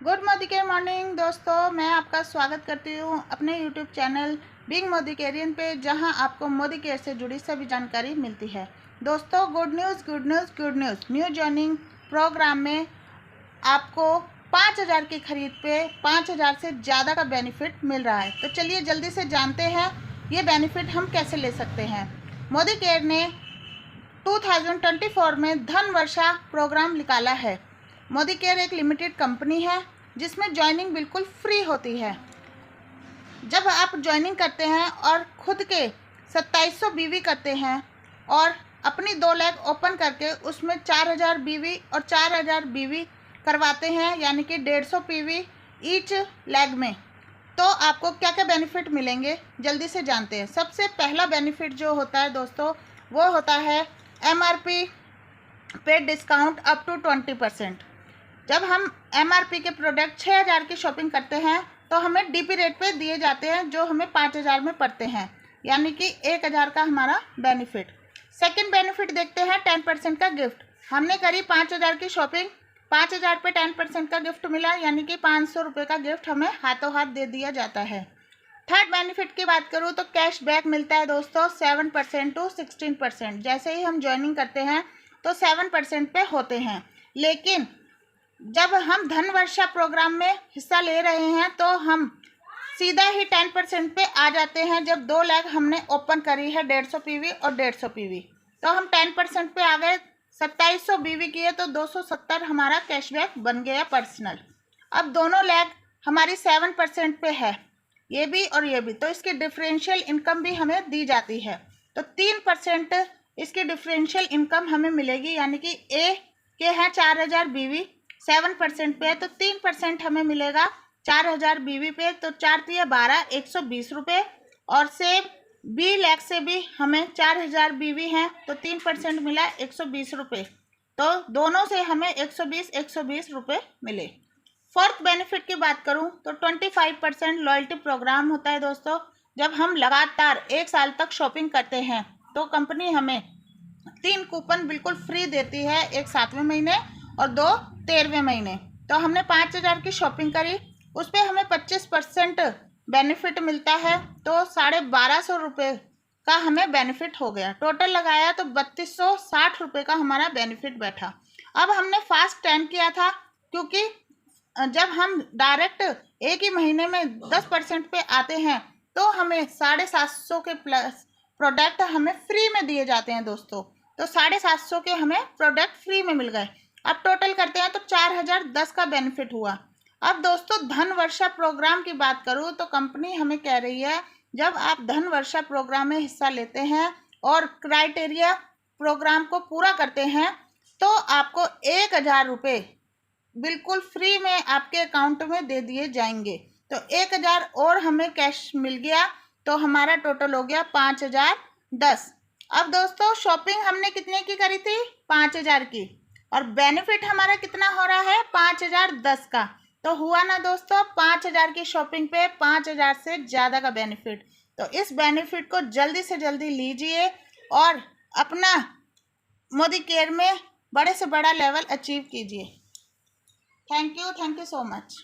Good Modi care morning दोस्तों, मैं आपका स्वागत करती हूँ अपने यूट्यूब चैनल बीइंग मोदी केरियन पे, जहाँ आपको मोदी केयर से जुड़ी सभी जानकारी मिलती है। दोस्तों, good news good news good news, new joining program में आपको 5,000 की खरीद पे 5,000 से ज़्यादा का बेनिफिट मिल रहा है। तो चलिए जल्दी से जानते हैं ये बेनिफिट हम कैसे ले सकते हैं। मोदी केयर ने 2024 में धन वर्षा प्रोग्राम निकाला है। मोदी केयर एक लिमिटेड कंपनी है जिसमें ज्वाइनिंग बिल्कुल फ्री होती है। जब आप ज्वाइनिंग करते हैं और खुद के 2700 बीवी करते हैं और अपनी 2 लैग ओपन करके उसमें 4,000 बीवी और 4,000 बीवी करवाते हैं, यानी कि 150 पीवी ईच लैग में, तो आपको क्या क्या बेनिफिट मिलेंगे जल्दी से जानते हैं। सबसे पहला बेनिफिट जो होता है दोस्तों, वो होता है MRP पे डिस्काउंट अप टू 20%। जब हम MRP के प्रोडक्ट 6,000 की शॉपिंग करते हैं तो हमें DP रेट पे दिए जाते हैं, जो हमें 5,000 में पड़ते हैं, यानी कि 1,000 का हमारा बेनिफिट। सेकंड बेनिफिट देखते हैं 10% का गिफ्ट। हमने करी 5,000 की शॉपिंग, 5,000 पे 10% का गिफ्ट मिला, यानी कि 500 रुपये का गिफ्ट हमें हाथों हाथ दे दिया जाता है। थर्ड बेनिफिट की बात करूँ तो कैशबैक मिलता है दोस्तों 7% टू 16%। जैसे ही हम ज्वाइनिंग करते हैं तो 7% पे होते हैं, लेकिन जब हम धन वर्षा प्रोग्राम में हिस्सा ले रहे हैं तो हम सीधा ही 10% पे आ जाते हैं। जब 2 लैग हमने ओपन करी है 150 पीवी और 150 पीवी, तो हम 10% पे आ गए। 2700 बीवी किए तो 270 हमारा कैशबैक बन गया पर्सनल। अब दोनों लैग हमारी 7% पे है, ये भी और ये भी, तो इसकी डिफरेंशियल इनकम भी हमें दी जाती है। तो 3% इसकी डिफरेंशियल इनकम हमें मिलेगी, यानी कि ए के हैं 4,000 बीवी, 7% पे है तो 3% हमें मिलेगा 4,000 बीवी पे, तो 4 तिया 12, 120 रुपये। और सेम बी लैग से भी हमें 4,000 बीवी हैं तो 3% मिला 120 रुपये, तो दोनों से हमें 120 रुपये मिले। फोर्थ बेनिफिट की बात करूं तो 25% लॉयल्टी प्रोग्राम होता है दोस्तों। जब हम लगातार 1 साल तक शॉपिंग करते हैं तो कंपनी हमें 3 कूपन बिल्कुल फ्री देती है, एक 7वें महीने और 2 13वें महीने। तो हमने 5,000 की शॉपिंग करी, उस पर हमें 25% बेनिफिट मिलता है, तो 1,250 रुपये का हमें बेनिफिट हो गया। टोटल लगाया तो 3,260 रुपये का हमारा बेनिफिट बैठा। अब हमने फास्ट 10 किया था, क्योंकि जब हम डायरेक्ट एक ही महीने में 10% पे आते हैं तो हमें 750 के प्लस प्रोडक्ट हमें फ्री में दिए जाते हैं दोस्तों। तो 750 के हमें प्रोडक्ट फ्री में मिल गए। अब टोटल करते हैं तो 4,010 का बेनिफिट हुआ। अब दोस्तों, धन वर्षा प्रोग्राम की बात करूँ तो कंपनी हमें कह रही है, जब आप धन वर्षा प्रोग्राम में हिस्सा लेते हैं और क्राइटेरिया प्रोग्राम को पूरा करते हैं तो आपको 1,000 रुपये बिल्कुल फ्री में आपके अकाउंट में दे दिए जाएंगे। तो 1,000 और हमें कैश मिल गया, तो हमारा टोटल हो गया 5,010। अब दोस्तों, शॉपिंग हमने कितने की करी थी? 5,000 की, और बेनिफिट हमारा कितना हो रहा है? 5,010 का। तो हुआ ना दोस्तों, 5,000 की शॉपिंग पे 5,000 से ज़्यादा का बेनिफिट। तो इस बेनिफिट को जल्दी से जल्दी लीजिए और अपना मोदी केयर में बड़े से बड़ा लेवल अचीव कीजिए। Thank you so much.